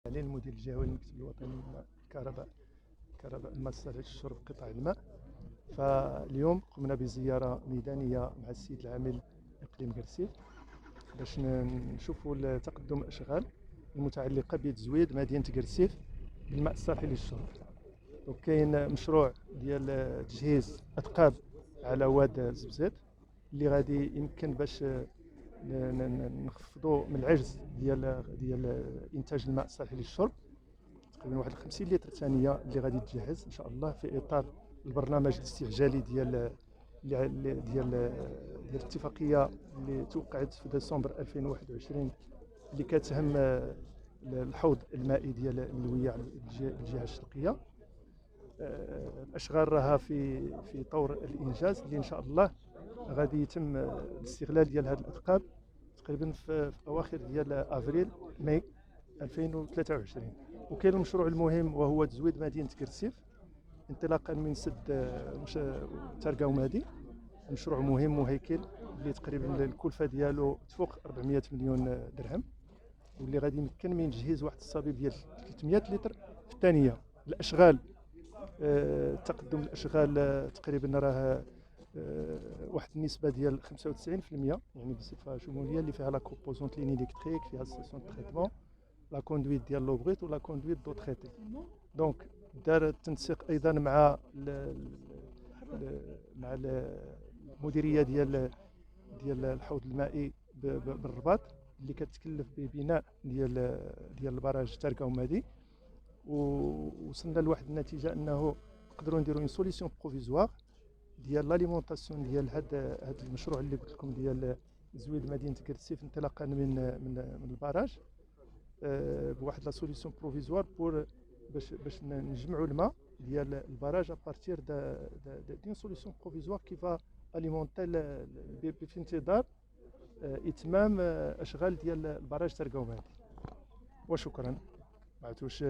علي المدير الجهوي للمكتب الوطني كهرباء الماء الصالح للشرب قطاع الماء. فاليوم قمنا بزيارة ميدانية مع السيد العامل إقليم قرسيف باش نشوفوا تقدم الأشغال المتعلقة بتزويد مدينة قرسيف بالماء الصالح للشرب. وكاين مشروع ديال تجهيز أثقاب على واد زبزات اللي غادي يمكن باش نخفضوا من العجز ديال انتاج الماء الصالح للشرب. تقريبا واحد 50 لتر ثانيه اللي غادي تجهز ان شاء الله في اطار البرنامج الاستعجالي ديال الاتفاقيه اللي توقعت في ديسمبر 2021 اللي كتهم الحوض المائي ديال الوياع الجهه الشرقيه. الاشغال راها في طور الانجاز اللي ان شاء الله غادي يتم الاستغلال ديال هذه الاثقاب تقريبا في اواخر ديال افريل ماي 2023. وكاين المشروع المهم وهو تزويد مدينه قرسيف انطلاقا من سد ترقاومادي. مشروع مهم وهيكل اللي تقريبا الكلفه ديالو تفوق 400 مليون درهم، واللي غادي يمكن من تجهيز واحد الصبيب ديال 300 لتر في الثانيه. الاشغال تقدم الاشغال تقريبا راه واحد النسبه ديال 95%، يعني بصفه شموليه اللي فيها لا كومبوزونت لين الكتريك، فيها ستاسيون دو تريتمون، لا كوندويت ديال لو بغيت ولا كوندويت دو تريتي. دونك دار التنسيق ايضا مع المديريه ديال الحوض المائي بالرباط اللي كتكلف ببناء ديال البراج ترقاومادي. ووصلنا لواحد النتيجه انه نقدروا نديروا اون سوليسيون بروفيزوار ديال لاليمونطاسيون ديال هذا المشروع اللي قلت لكم ديال تزويد مدينه قرسيف انطلاقا من البراج بواحد لا سوليسيون بروفيزوار باش نجمعوا الماء ديال البراج ابارتير دون سوليسيون بروفيزوار كي فا اليمونتي في انتظار اتمام اشغال ديال البراج ترقاومادي. وشكرا. ما عرفتش